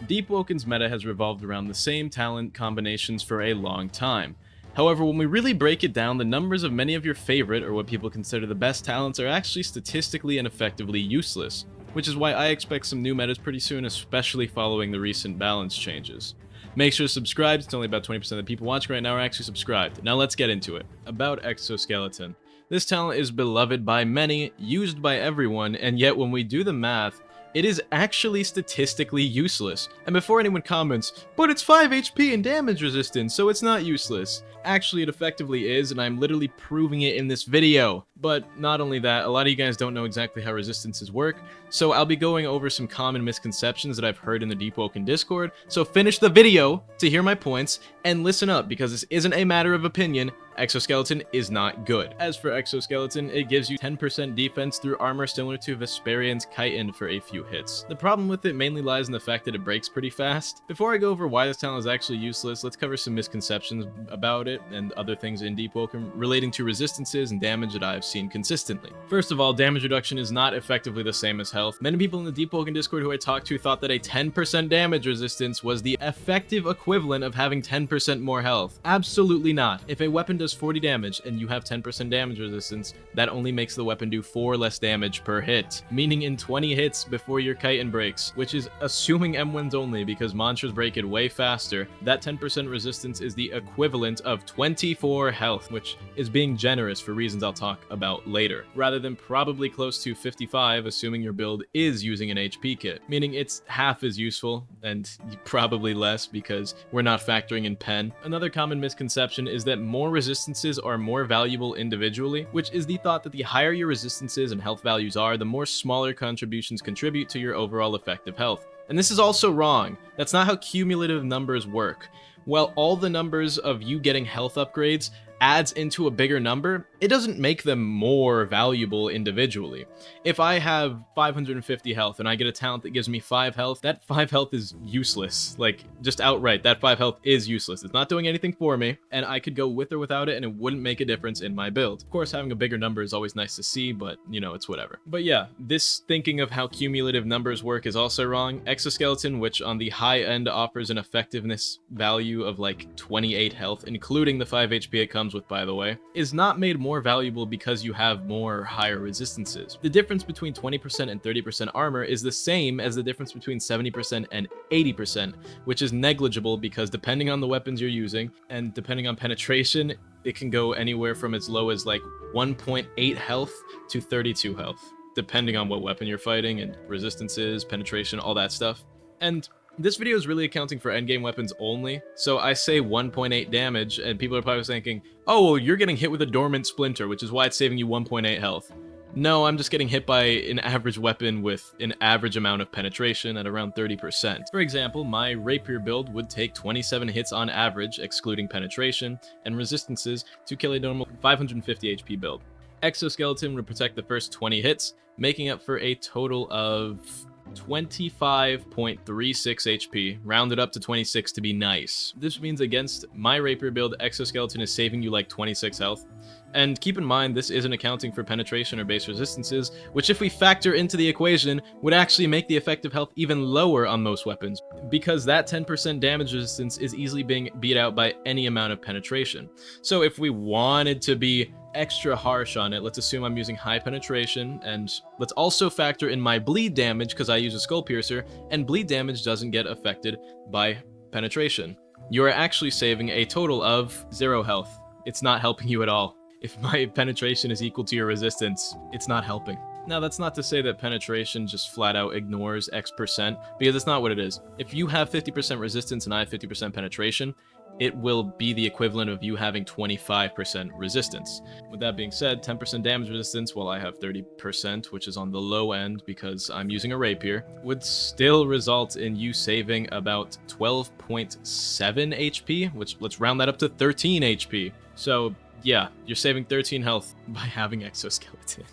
Deepwoken's meta has revolved around the same talent combinations for a long time. However, when we really break it down, the numbers of many of your favorite, or what people consider the best talents, are actually statistically and effectively useless, which is why I expect some new metas pretty soon, especially following the recent balance changes. Make sure to subscribe, it's only about 20% of the people watching right now are actually subscribed. Now let's get into it. About Exoskeleton. This talent is beloved by many, used by everyone, and yet when we do the math, it is actually statistically useless. And before anyone comments, but it's 5 HP and damage resistance, so it's not useless. Actually, it effectively is, and I'm literally proving it in this video. But not only that, a lot of you guys don't know exactly how resistances work, so I'll be going over some common misconceptions that I've heard in the deepwoken Discord, so finish the video to hear my points, and listen up, because this isn't a matter of opinion. Exoskeleton is not good. As for Exoskeleton, it gives you 10% defense through armor similar to Vesperian's Chitin for a few hits. The problem with it mainly lies in the fact that it breaks pretty fast. Before I go over why this talent is actually useless, let's cover some misconceptions about it and other things in deepwoken relating to resistances and damage that I've seen consistently. First of all, damage reduction is not effectively the same as health. Many people in the deepwoken Discord who I talked to thought that a 10% damage resistance was the effective equivalent of having 10% more health. Absolutely not. If a weapon does 40 damage and you have 10% damage resistance, that only makes the weapon do 4 less damage per hit, meaning in 20 hits before your chitin breaks, which is assuming M1s only because monsters break it way faster. That 10% resistance is the equivalent of 24 health, which is being generous for reasons I'll talk about later, rather than probably close to 55 assuming your build is using an HP kit, meaning it's half as useful and probably less because we're not factoring in pen. Another common misconception is that more resistances are more valuable individually, which is the thought that the higher your resistances and health values are, the more smaller contributions contribute to your overall effective health. And this is also wrong. That's not how cumulative numbers work. While all the numbers of you getting health upgrades adds into a bigger number, it doesn't make them more valuable individually. If I have 550 health and I get a talent that gives me 5 health, that 5 health is useless. Like, just outright, that 5 health is useless. It's not doing anything for me, and I could go with or without it, and it wouldn't make a difference in my build. Of course, having a bigger number is always nice to see, but, you know, it's whatever. But yeah, this thinking of how cumulative numbers work is also wrong. Exoskeleton, which on the high end offers an effectiveness value of like 28 health, including the 5 HP it comes with, by the way, is not made more valuable because you have more higher resistances. The difference between 20% and 30% armor is the same as the difference between 70% and 80%, which is negligible because depending on the weapons you're using and depending on penetration, it can go anywhere from as low as like 1.8 health to 32 health, depending on what weapon you're fighting and resistances, penetration, all that stuff. And this video is really accounting for endgame weapons only, so I say 1.8 damage, and people are probably thinking, oh, well, you're getting hit with a dormant splinter, which is why it's saving you 1.8 health. No, I'm just getting hit by an average weapon with an average amount of penetration at around 30%. For example, my rapier build would take 27 hits on average, excluding penetration, and resistances to kill a normal 550 HP build. Exoskeleton would protect the first 20 hits, making up for a total of 25.36 HP, rounded up to 26 to be nice. This means against my rapier build, Exoskeleton is saving you like 26 health. And keep in mind, this isn't accounting for penetration or base resistances, which if we factor into the equation, would actually make the effective health even lower on most weapons, because that 10% damage resistance is easily being beat out by any amount of penetration. So if we wanted to be extra harsh on it, let's assume I'm using high penetration, and let's also factor in my bleed damage because I use a skull piercer, and bleed damage doesn't get affected by penetration. You are actually saving a total of 0 health. It's not helping you at all. If my penetration is equal to your resistance, it's not helping. Now, that's not to say that penetration just flat out ignores X%, because it's not what it is. If you have 50% resistance and I have 50% penetration, it will be the equivalent of you having 25% resistance. With that being said, 10% damage resistance, while I have 30%, which is on the low end because I'm using a rapier, would still result in you saving about 12.7 HP, which let's round that up to 13 HP. So yeah, you're saving 13 health by having Exoskeleton.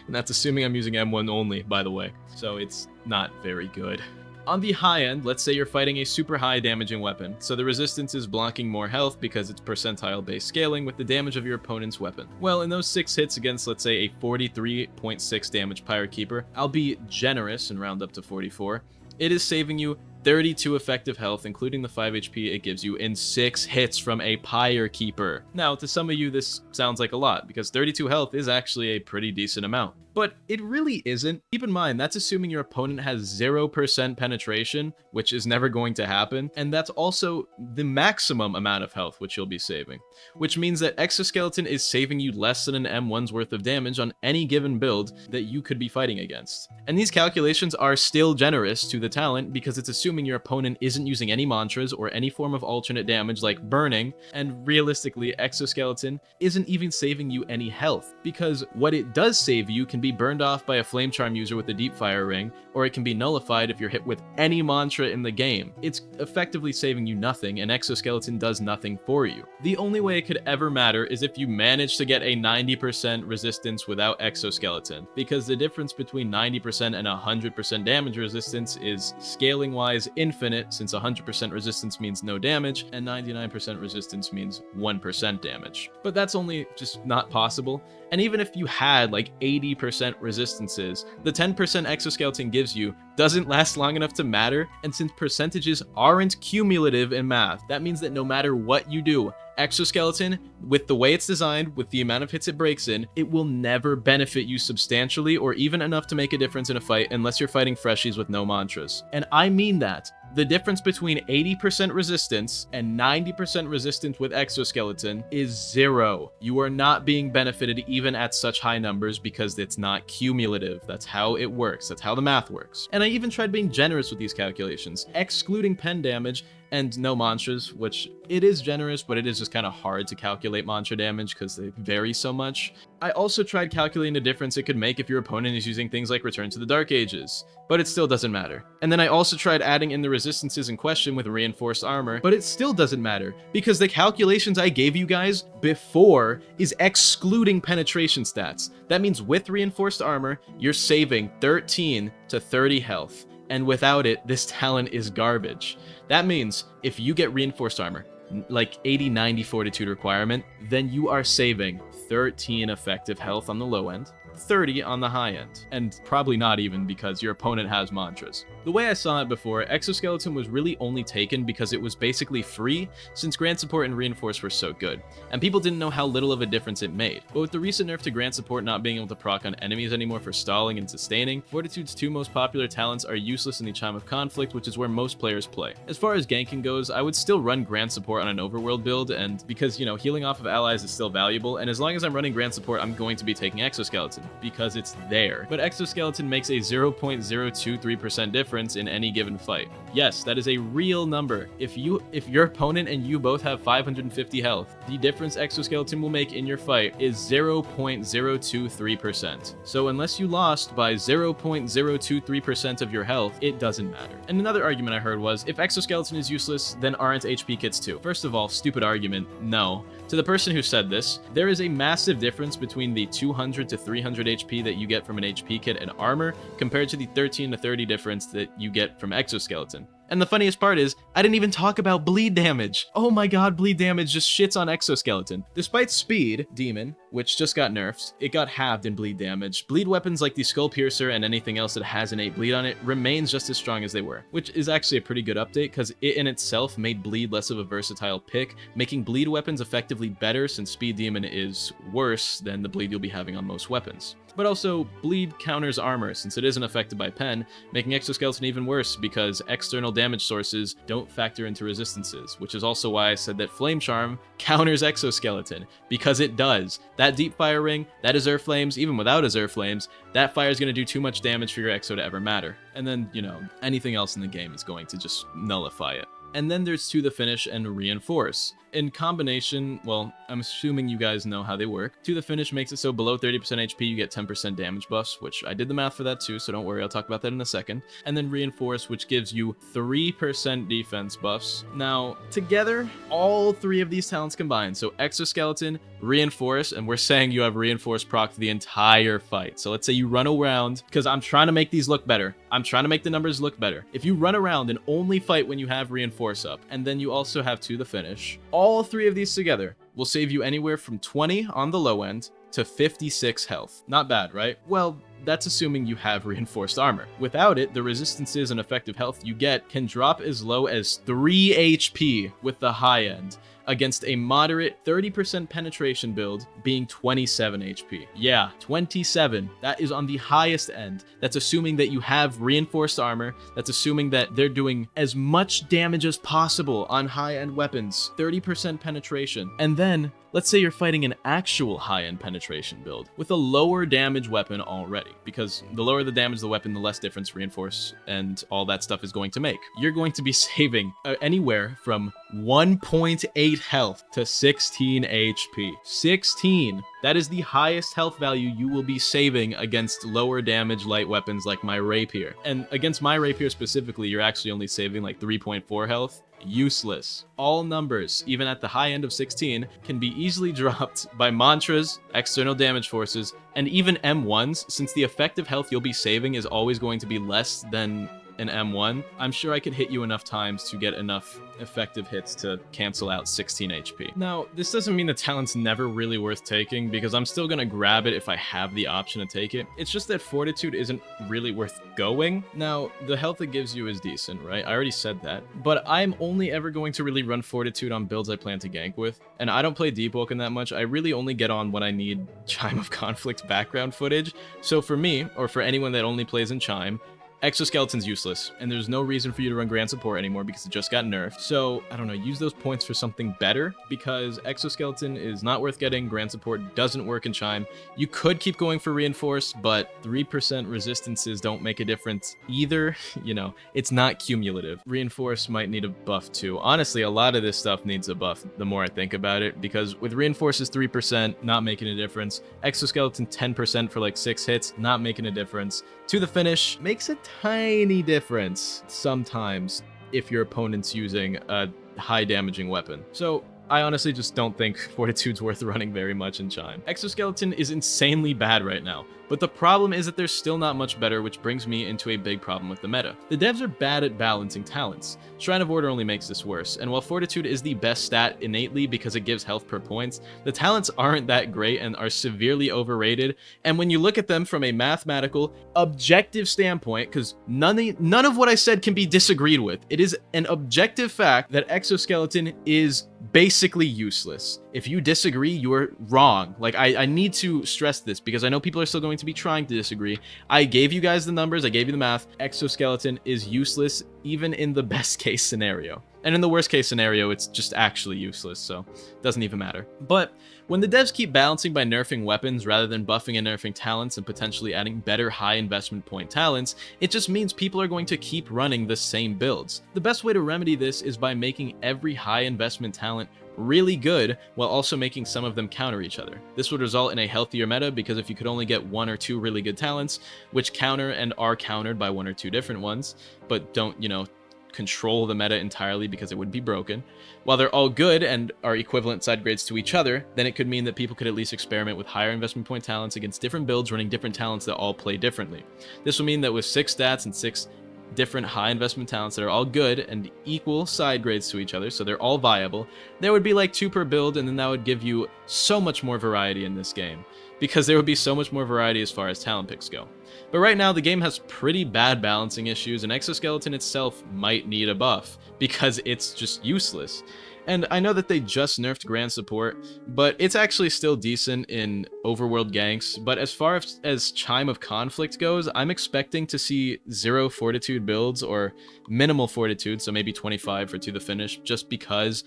And that's assuming I'm using M1 only, by the way. So it's not very good. On the high end, let's say you're fighting a super high damaging weapon, so the resistance is blocking more health because it's percentile-based scaling with the damage of your opponent's weapon. Well, in those 6 hits against, let's say, a 43.6 damage Pirate Keeper, I'll be generous and round up to 44, it is saving you 32 effective health, including the 5 HP it gives you in 6 hits from a Pyre Keeper. Now, to some of you, this sounds like a lot, because 32 health is actually a pretty decent amount. But it really isn't. Keep in mind, that's assuming your opponent has 0% penetration, which is never going to happen, and that's also the maximum amount of health which you'll be saving. Which means that Exoskeleton is saving you less than an M1's worth of damage on any given build that you could be fighting against. And these calculations are still generous to the talent because it's assuming your opponent isn't using any mantras or any form of alternate damage like burning, and realistically, Exoskeleton isn't even saving you any health, because what it does save you can be burned off by a flame charm user with a deep fire ring, or it can be nullified if you're hit with any mantra in the game. It's effectively saving you nothing, and Exoskeleton does nothing for you. The only way it could ever matter is if you manage to get a 90% resistance without Exoskeleton, because the difference between 90% and 100% damage resistance is scaling wise infinite, since 100% resistance means no damage and 99% resistance means 1% damage. But that's only just not possible. And even if you had like 80% resistances, the 10% Exoskeleton gives you doesn't last long enough to matter, and since percentages aren't cumulative in math, that means that no matter what you do, Exoskeleton, with the way it's designed, with the amount of hits it breaks in, it will never benefit you substantially or even enough to make a difference in a fight unless you're fighting freshies with no mantras. And I mean that. The difference between 80% resistance and 90% resistance with Exoskeleton is 0. You are not being benefited even at such high numbers because it's not cumulative. That's how it works. That's how the math works. And I even tried being generous with these calculations, excluding pen damage and no mantras, which it is generous, but it is just kind of hard to calculate mantra damage because they vary so much. I also tried calculating the difference it could make if your opponent is using things like Return to the Dark Ages, but it still doesn't matter. And then I also tried adding in the resistances in question with reinforced armor, but it still doesn't matter because the calculations I gave you guys before is excluding penetration stats. That means with reinforced armor, you're saving 13 to 30 health. And without it, this talent is garbage. That means if you get reinforced armor, like 80-90 fortitude requirement, then you are saving 13 effective health on the low end, 30 on the high end, and probably not even because your opponent has mantras. The way I saw it before, Exoskeleton was really only taken because it was basically free since Grand Support and Reinforce were so good, and people didn't know how little of a difference it made. But with the recent nerf to Grand Support not being able to proc on enemies anymore for stalling and sustaining, Fortitude's 2 most popular talents are useless in the Chime of Conflict, which is where most players play. As far as ganking goes, I would still run Grand Support on an overworld build, and because, you know, healing off of allies is still valuable, and as long as I'm running Grand Support, I'm going to be taking Exoskeleton, because it's there. But Exoskeleton makes a 0.023% difference in any given fight. Yes, that is a real number. If your opponent and you both have 550 health, the difference Exoskeleton will make in your fight is 0.023%. So unless you lost by 0.023% of your health, it doesn't matter. And another argument I heard was, if Exoskeleton is useless, then aren't HP kits too? First of all, stupid argument, no. To the person who said this, there is a massive difference between the 200 to 300 HP that you get from an HP kit and armor compared to the 13 to 30 difference that you get from Exoskeleton. And the funniest part is, I didn't even talk about bleed damage. Oh my god, bleed damage just shits on Exoskeleton. Despite Speed, Demon, which just got nerfed, it got halved in bleed damage. Bleed weapons like the Skull Piercer and anything else that has innate bleed on it remains just as strong as they were, which is actually a pretty good update because it in itself made bleed less of a versatile pick, making bleed weapons effectively better since Speed Demon is worse than the bleed you'll be having on most weapons. But also, bleed counters armor since it isn't affected by pen, making Exoskeleton even worse because external damage sources don't factor into resistances, which is also why I said that Flame Charm counters Exoskeleton, because it does. That Deep Fire Ring, that Azure Flames, even without Azure Flames, that fire is going to do too much damage for your Exo to ever matter. And then, you know, anything else in the game is going to just nullify it. And then there's To the Finish and Reinforce. In combination, well, I'm assuming you guys know how they work. To the Finish makes it so below 30% HP you get 10% damage buffs, which I did the math for that too, so don't worry, I'll talk about that in a second. And then Reinforce, which gives you 3% defense buffs. Now, together, all 3 of these talents combined, so Exoskeleton, Reinforce, and we're saying you have Reinforce proc the entire fight. So let's say you run around, because I'm trying to make these look better. I'm trying to make the numbers look better. If you run around and only fight when you have Reinforce up, and then you also have To the Finish, all 3 of these together will save you anywhere from 20 on the low end to 56 health. Not bad, right? Well, that's assuming you have reinforced armor. Without it, the resistances and effective health you get can drop as low as 3 HP with the high end, against a moderate 30% penetration build being 27 HP. Yeah, 27. That is on the highest end. That's assuming that you have reinforced armor. That's assuming that they're doing as much damage as possible on high-end weapons. 30% penetration. And then, let's say you're fighting an actual high-end penetration build with a lower damage weapon already, because the lower the damage of the weapon, the less difference reinforce and all that stuff is going to make. You're going to be saving anywhere from 1.8 health to 16 HP. 16! That is the highest health value you will be saving against lower damage light weapons like my rapier. And against my rapier specifically, you're actually only saving like 3.4 health. Useless. All numbers, even at the high end of 16, can be easily dropped by mantras, external damage forces, and even M1s, since the effective health you'll be saving is always going to be less than an M1. I'm sure I could hit you enough times to get enough effective hits to cancel out 16 HP. Now, this doesn't mean the talent's never really worth taking, because I'm still gonna grab it if I have the option to take it. It's just that Fortitude isn't really worth going. Now, the health it gives you is decent, right? I already said that. But I'm only ever going to really run Fortitude on builds I plan to gank with, and I don't play deepwoken that much. I really only get on when I need Chime of Conflict background footage. So for me, or for anyone that only plays in Chime, Exoskeleton's useless, and there's no reason for you to run Grand Support anymore because it just got nerfed. So, I don't know, use those points for something better, because Exoskeleton is not worth getting, Grand Support doesn't work in Chime. You could keep going for Reinforce, but 3% resistances don't make a difference either. You know, it's not cumulative. Reinforce might need a buff too. Honestly, a lot of this stuff needs a buff the more I think about it, because with Reinforce's 3%, not making a difference. Exoskeleton 10% for like 6 hits, not making a difference. To the finish, makes a tiny difference sometimes if your opponent's using a high damaging weapon. So I honestly just don't think Fortitude's worth running very much in Chime. Exoskeleton is insanely bad right now, but the problem is that there's still not much better, which brings me into a big problem with the meta. The devs are bad at balancing talents. Shrine of Order only makes this worse, and while Fortitude is the best stat innately because it gives health per points, the talents aren't that great and are severely overrated, and when you look at them from a mathematical, objective standpoint, because none of what I said can be disagreed with, it is an objective fact that Exoskeleton is basically useless. If you disagree, you're wrong. Like, I need to stress this because I know people are still going to be trying to disagree. I gave you guys the numbers, I gave you the math. Exoskeleton is useless even in the best case scenario. And in the worst case scenario, it's just actually useless, so it doesn't even matter. But when the devs keep balancing by nerfing weapons rather than buffing and nerfing talents and potentially adding better high investment point talents, it just means people are going to keep running the same builds. The best way to remedy this is by making every high investment talent really good while also making some of them counter each other. This would result in a healthier meta, because if you could only get 1 or 2 really good talents, which counter and are countered by 1 or 2 different ones, but don't, you know, control the meta entirely because it would be broken, while they're all good and are equivalent side grades to each other, then it could mean that people could at least experiment with higher investment point talents against different builds running different talents that all play differently. This will mean that with 6 stats and 6 different high investment talents that are all good and equal side grades to each other, so they're all viable, there would be like 2 per build, and then that would give you so much more variety in this game, because there would be so much more variety as far as talent picks go. But right now, the game has pretty bad balancing issues, and Exoskeleton itself might need a buff, because it's just useless. And I know that they just nerfed Grand Support, but it's actually still decent in overworld ganks. But as far as Chime of Conflict goes, I'm expecting to see 0 Fortitude builds, or minimal Fortitude, so maybe 25 for To the Finish, just because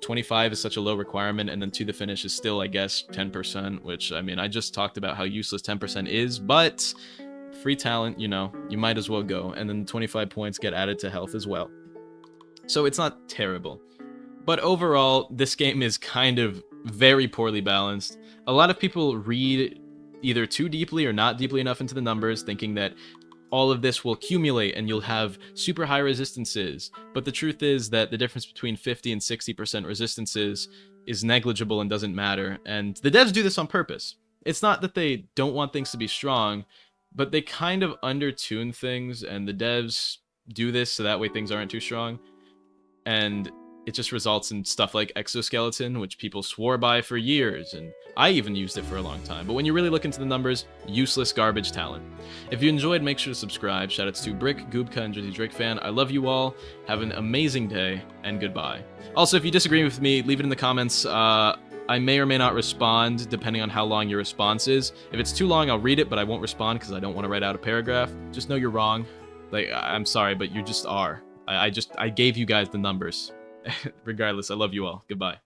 25 is such a low requirement, and then To the Finish is still, I guess, 10%, which, I mean, I just talked about how useless 10% is, but free talent, you know, you might as well go, and then 25 points get added to health as well. So it's not terrible. But overall, this game is kind of very poorly balanced. A lot of people read either too deeply or not deeply enough into the numbers, thinking that all of this will accumulate and you'll have super high resistances. But the truth is that the difference between 50 and 60% resistances is negligible and doesn't matter. And the devs do this on purpose. It's not that they don't want things to be strong, but they kind of undertune things, and the devs do this so that way things aren't too strong. And it just results in stuff like exoskeleton, which people swore by for years, and I even used it for a long time. But when you really look into the numbers, useless garbage talent. If you enjoyed, make sure to subscribe. Shoutouts to Brick, Goobka, and Jersey Drake fan. I love you all. Have an amazing day, and goodbye. Also, if you disagree with me, leave it in the comments. I may or may not respond, depending on how long your response is. If it's too long, I'll read it, but I won't respond because I don't want to write out a paragraph. Just know you're wrong. Like, I'm sorry, but you just are. I gave you guys the numbers. Regardless, I love you all. Goodbye.